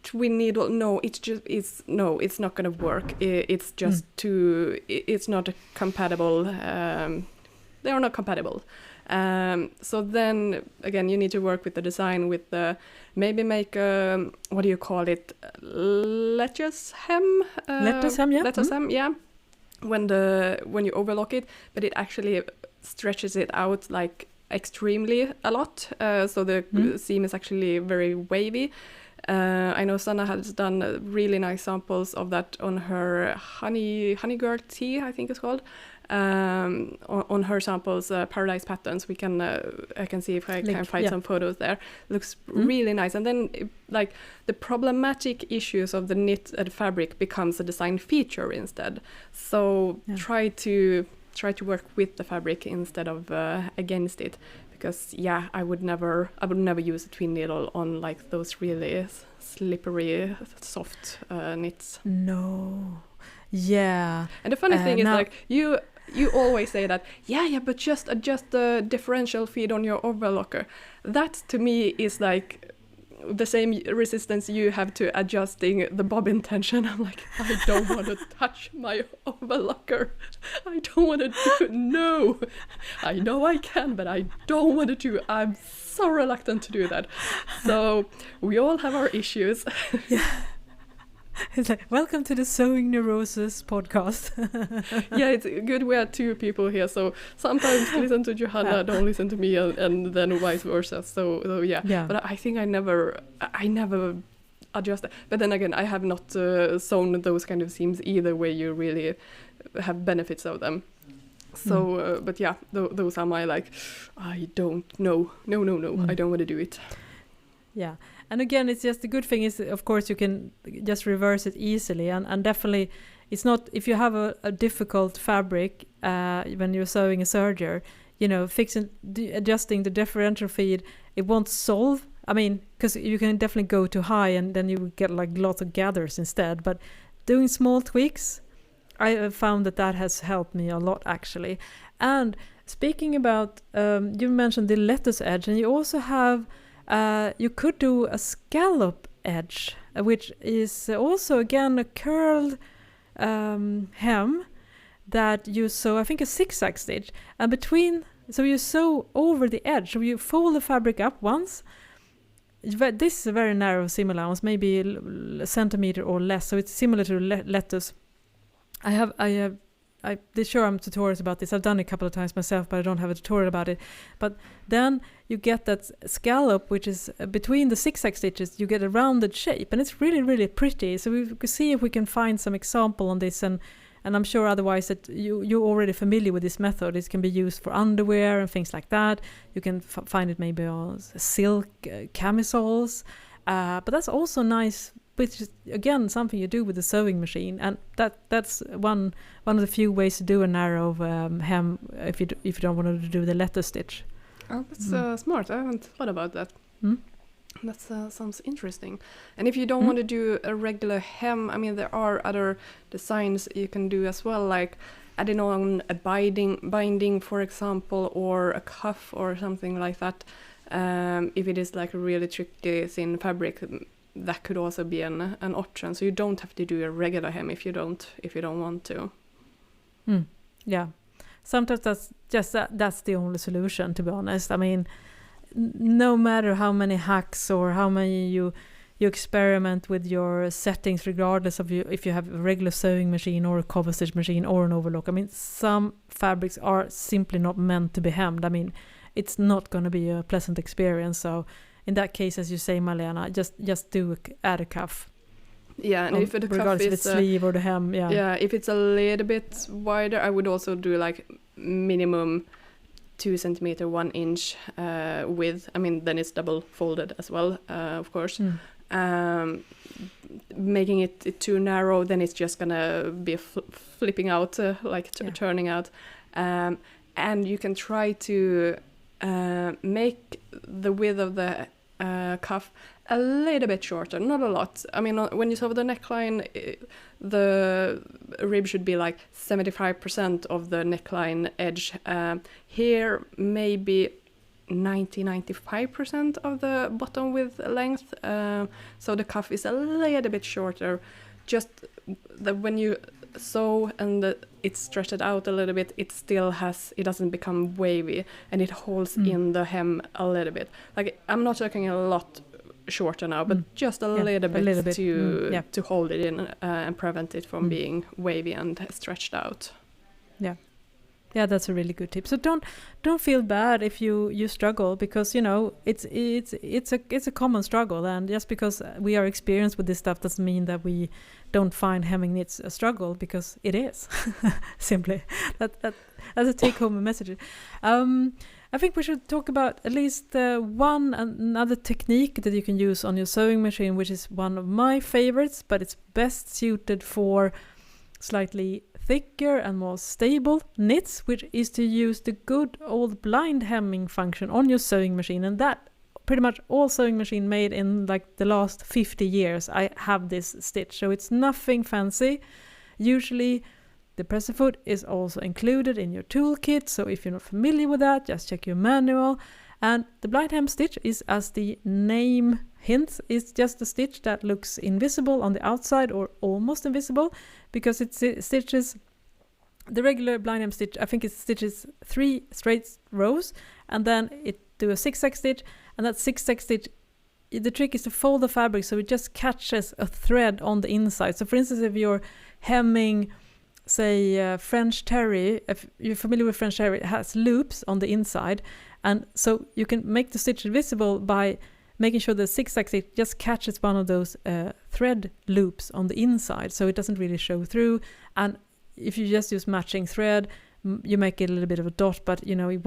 twin needle, it's not going to work. It's just too. It's not compatible. They are not compatible. So then again, you need to work with the design, with the maybe make what do you call it? Lettuce hem. Lettuce hem, yeah. Lettuce hem, yeah. When you overlock it, but it actually stretches it out like extremely a lot. So the seam is actually very wavy. I know Sanna has done really nice samples of that on her honey girl tee, I think it's called. On her samples, Paradise Patterns, I can see if I can find some photos there. Looks really nice. And then like the problematic issues of the knitted fabric becomes a design feature instead. So try to work with the fabric instead of against it, because I would never use a twin needle on like those really slippery soft knits. No. Yeah. And the funny thing is, like, you always say that, but just adjust the differential feed on your overlocker. That to me is like the same resistance you have to adjusting the bobbin tension. I'm like, I don't want to touch my overlocker. I don't want to do it. No. I know I can, but I don't want to do it. I'm so reluctant to do that. So we all have our issues. Yeah. It's like, welcome to the Sewing Neurosis podcast. Yeah, it's good we are two people here, so sometimes listen to Johanna, don't listen to me, and then vice versa. So yeah. But I think I never adjust it. But then again, I have not sewn those kind of seams either, where you really have benefits of them. So, but yeah, those are my like, I don't know. No, I don't want to do it. Yeah. And again, it's just the good thing is, of course, you can just reverse it easily. And definitely, it's not, if you have a difficult fabric when you're sewing a serger, you know, adjusting the differential feed, it won't solve. I mean, because you can definitely go too high and then you will get like lots of gathers instead. But doing small tweaks, I have found that has helped me a lot, actually. And speaking about, you mentioned the lettuce edge, and you also have, you could do a scallop edge, which is also, again, a curled hem that you sew, I think, a zigzag stitch. And between, so you sew over the edge, so you fold the fabric up once. This is a very narrow seam allowance, maybe a centimeter or less, so it's similar to lettuce. I did show tutorials about this. I've done it a couple of times myself, but I don't have a tutorial about it. But then you get that scallop, which is between the zigzag stitches, you get a rounded shape, and it's really, really pretty. So we could see if we can find some example on this, and I'm sure otherwise that you're already familiar with this method. It can be used for underwear and things like that. You can find it maybe on silk camisoles, but that's also nice. Which is, again, something you do with the sewing machine, and that's one of the few ways to do a narrow hem if you don't want to do the lettuce stitch. Oh, that's smart. I haven't thought about that. That sounds interesting. And if you don't want to do a regular hem, I mean, there are other designs you can do as well, like adding on a binding, for example, or a cuff or something like that. If it is like a really tricky thin fabric, that could also be an option. So you don't have to do a regular hem if you don't want to. Yeah, sometimes that's the only solution, to be honest. I mean, no matter how many hacks or how many you experiment with your settings, regardless of if you have a regular sewing machine or a cover stitch machine or an overlock. I mean, some fabrics are simply not meant to be hemmed. I mean, it's not going to be a pleasant experience. So in that case, as you say, Malena, just add a cuff. Yeah, and if the cuff is the sleeve or the hem, yeah, if it's a little bit wider, I would also do like minimum 2 centimeter 1 inch width. I mean, then it's double folded as well, of course. Making it too narrow, then it's just gonna be flipping out, turning out. And you can try to make the width of the cuff a little bit shorter, not a lot. I mean, when you sew the neckline, the rib should be like 75% of the neckline edge. Here, maybe 95% of the bottom width length. So the cuff is a little bit shorter. Just that when you sew and it's stretched out a little bit, it doesn't become wavy, and it holds in the hem a little bit. Like, I'm not talking a lot shorter now, but just a little bit to hold it in and prevent it from being wavy and stretched out. Yeah, that's a really good tip. So don't feel bad if you struggle, because it's a common struggle, and just because we are experienced with this stuff doesn't mean that we don't find hemming knits a struggle, because it is. Simply that's a take-home message. I think we should talk about at least another technique that you can use on your sewing machine, which is one of my favorites, but it's best suited for slightly thicker and more stable knits, which is to use the good old blind hemming function on your sewing machine. And that pretty much all sewing machine made in like the last 50 years, I have this stitch. So it's nothing fancy. Usually the presser foot is also included in your toolkit, so if you're not familiar with that, just check your manual. And the blind hem stitch is, as the name hints, is just a stitch that looks invisible on the outside, or almost invisible, because it stitches the regular blind hem stitch. I think it stitches 3 straight rows, and then it do a zigzag stitch, and that zigzag stitch, the trick is to fold the fabric so it just catches a thread on the inside. So for instance, if you're hemming, say, French terry, if you're familiar with French terry, it has loops on the inside, and so you can make the stitch visible by making sure the zigzag stitch just catches one of those thread loops on the inside, so it doesn't really show through. And if you just use matching thread, you make it a little bit of a dot, but you know, it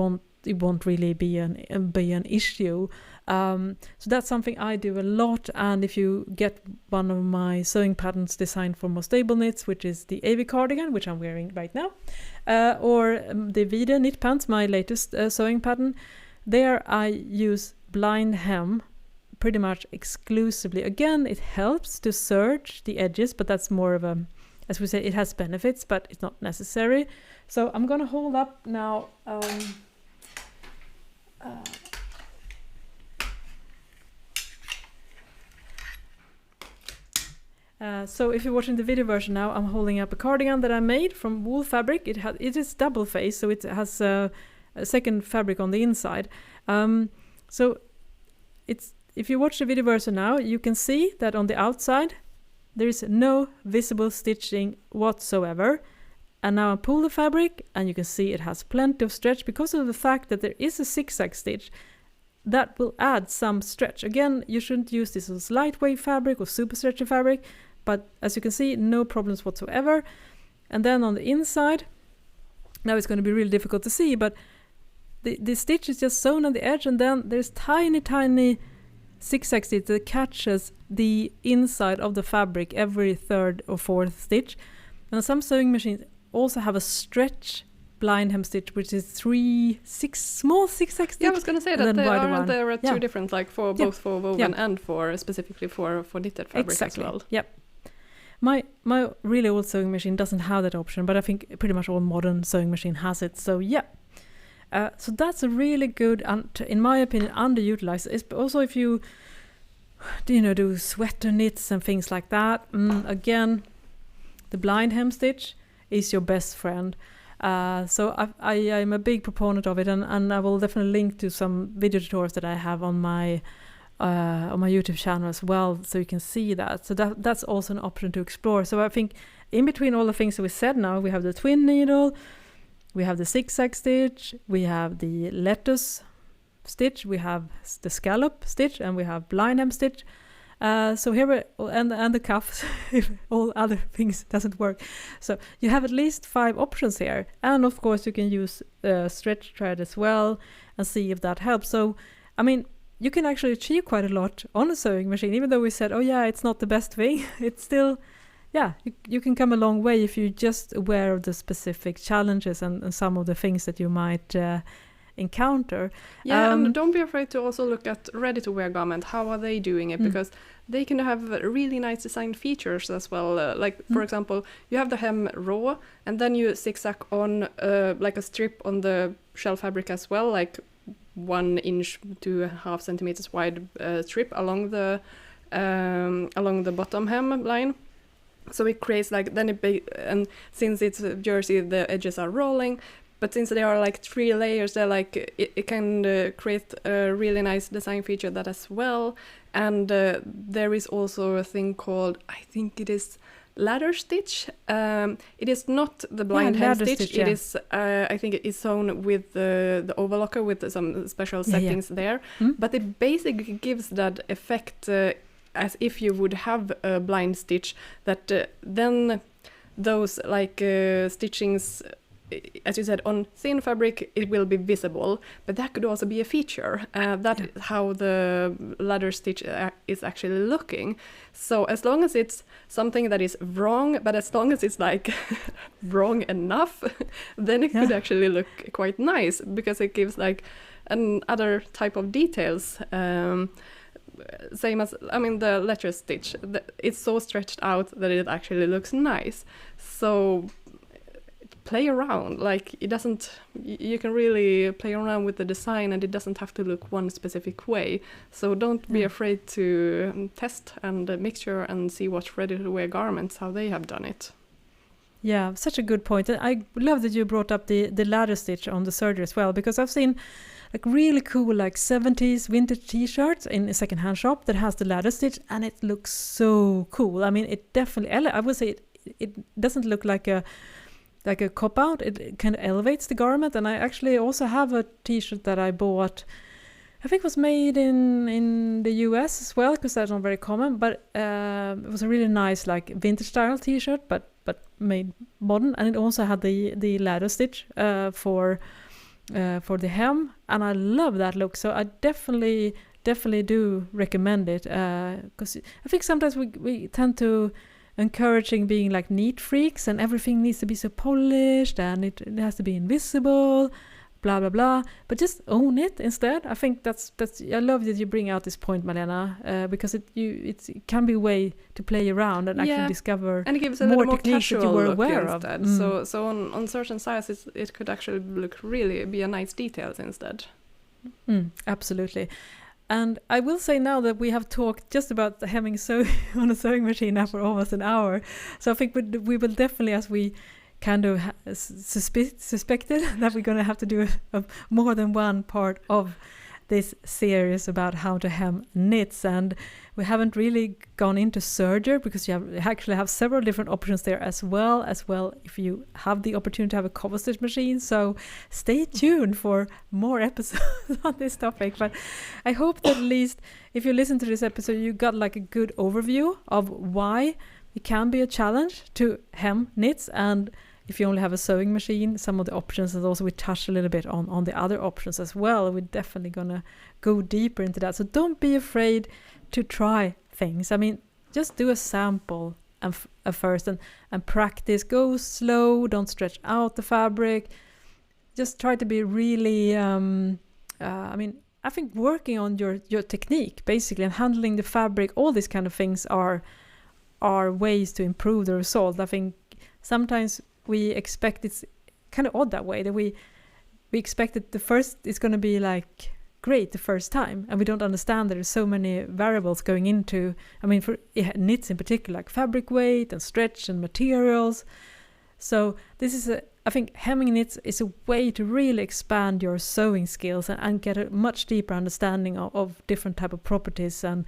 won't really be an issue. So that's something I do a lot. And if you get one of my sewing patterns designed for more stable knits, which is the AV cardigan, which I'm wearing right now, or the Vide knit pants, my latest sewing pattern, there I use blind hem pretty much exclusively. Again, it helps to serge the edges, but that's more of a, as we say, it has benefits, but it's not necessary. So I'm going to hold up now. So if you're watching the video version now, I'm holding up a cardigan that I made from wool fabric. It is double face, so it has a second fabric on the inside. So if you watch the video version now, you can see that on the outside there is no visible stitching whatsoever. And now I pull the fabric and you can see it has plenty of stretch because of the fact that there is a zigzag stitch that will add some stretch. Again, you shouldn't use this as lightweight fabric or super stretchy fabric, but as you can see, no problems whatsoever. And then on the inside, now it's going to be really difficult to see, but the stitch is just sewn on the edge, and then there's tiny zigzag stitch that catches the inside of the fabric every third or fourth stitch. And some sewing machines also have a stretch blind hem stitch, which is 6 small zigzag stitch. Yeah, I was going to say that there are two different, like for both for woven and for specifically for knitted fabric as well. Yep. My really old sewing machine doesn't have that option, but I think pretty much all modern sewing machine has it. So yeah. So that's a really good, in my opinion, underutilized. It's also if you do sweater knits and things like that. Again, the blind hem stitch is your best friend. So I am a big proponent of it, and I will definitely link to some video tutorials that I have on my YouTube channel as well, so you can see that. So that's also an option to explore. So I think in between all the things that we said now, we have the twin needle, we have the zigzag stitch, we have the lettuce stitch, we have the scallop stitch, and we have blind hem stitch. So here and the cuffs if all other things doesn't work. So you have at least 5 options here, and of course you can use stretch thread as well and see if that helps. So I mean, you can actually achieve quite a lot on a sewing machine, even though we said, oh yeah, it's not the best thing. It's still, you can come a long way if you're just aware of the specific challenges and some of the things that you might encounter. Yeah, and don't be afraid to also look at ready-to-wear garment. How are they doing it? Because they can have really nice design features as well. For example, you have the hem raw, and then you zigzag on like a strip on the shell fabric as well, like 1 inch to 1/2 centimeters wide strip along the bottom hem line. So it creates like and since it's jersey, the edges are rolling. But since they are like 3 layers, they're like it can create a really nice design feature that as well. And there is also a thing called, I think it is ladder stitch. It is not the blind hem stitch. It is, I think it is sewn with the overlocker with some special settings there. But it basically gives that effect as if you would have a blind stitch, that then those like stitchings, as you said, on thin fabric, it will be visible, but that could also be a feature. That is how the ladder stitch is actually looking. So as long as it's something that is wrong, but as long as it's like wrong enough, then it could actually look quite nice, because it gives like another type of details. Same as, I mean, the letter stitch, it's so stretched out that it actually looks nice. So play around, like you can really play around with the design, and it doesn't have to look one specific way. So don't be afraid to test and mixture and see what's ready to wear garments, how they have done it. Yeah, such a good point. I love that you brought up the ladder stitch on the serger as well, because I've seen like really cool like 70s vintage t-shirts in a secondhand shop that has the ladder stitch, and it looks so cool. I mean, it definitely, I would say it doesn't look like a cop-out. It kind of elevates the garment. And I actually also have a t-shirt that I bought I think it was made in the US as well, because that's not very common. But it was a really nice, like, vintage style T-shirt, but made modern, and it also had the ladder stitch for the hem, and I love that look. So I definitely do recommend it, because I think sometimes we tend to encouraging being like neat freaks, and everything needs to be so polished, and it has to be invisible, blah blah blah, but just own it instead. I think that's I love that you bring out this point, Malena, because it can be a way to play around and actually discover, and it gives a more little more techniques that you casual were look aware instead. of. So on certain sizes it could actually be a nice details instead. Absolutely. And I will say now that we have talked just about the hemming on a sewing machine now for almost an hour. So I think we will definitely, as we kind of suspected, that we're going to have to do a more than one part of this series about how to hem knits. And we haven't really gone into serger, because you actually have several different options there as well if you have the opportunity to have a cover stitch machine. So stay tuned for more episodes on this topic. But I hope that at least if you listen to this episode, you got like a good overview of why it can be a challenge to hem knits, and if you only have a sewing machine, some of the options, and also we touched a little bit on the other options as well. We're definitely gonna go deeper into that. So don't be afraid to try things. I mean, just do a sample first and practice. Go slow, don't stretch out the fabric. Just try to be really, I think working on your technique, basically, and handling the fabric, all these kind of things are ways to improve the result. I think sometimes we expect it's kind of odd that way, that we expect that the first is going to be like great the first time, and we don't understand that there's so many variables going into, I mean, for knits in particular, like fabric weight and stretch and materials. So this is I think hemming knits is a way to really expand your sewing skills and get a much deeper understanding of different type of properties and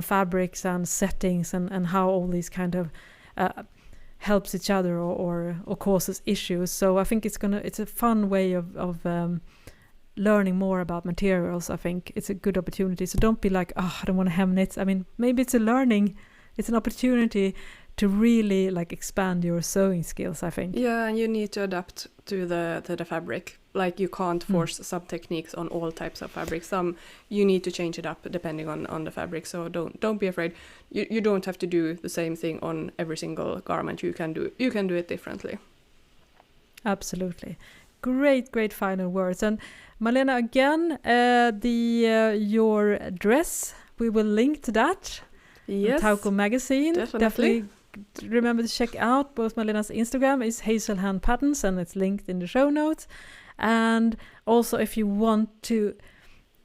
fabrics and settings and how all these kind of helps each other or causes issues. So I think it's a fun way of learning more about materials. I think it's a good opportunity. So don't be like, I don't want to hem knits. I mean, maybe it's an opportunity to really like expand your sewing skills, I think. Yeah, and you need to adapt to the fabric. Like you can't force some techniques on all types of fabric. Some you need to change it up depending on the fabric. So don't be afraid. You don't have to do the same thing on every single garment. You can do it differently. Absolutely. Great final words. And Malena, again, your dress, we will link to that. Yes. Tauco magazine. Definitely. Remember to check out both Malena's Instagram is Hazel Hand Patterns, and it's linked in the show notes. And also, if you want to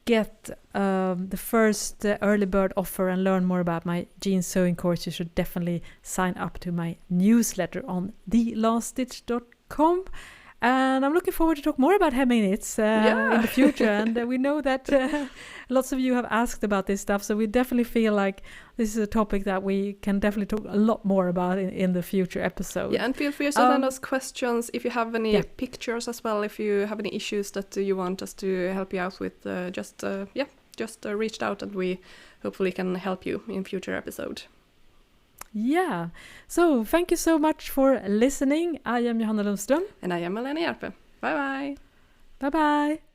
get the first early bird offer and learn more about my jeans sewing course, you should definitely sign up to my newsletter on thelaststitch.com. And I'm looking forward to talk more about hemming knits in the future. And we know that lots of you have asked about this stuff, so we definitely feel like this is a topic that we can definitely talk a lot more about in the future episode. Yeah, and feel free to send us questions if you have any pictures as well. If you have any issues that you want us to help you out with, just reach out, and we hopefully can help you in future episode. Yeah. So thank you so much for listening. I am Johanna Lundström. And I am Malena Hjerpe. Bye bye. Bye bye.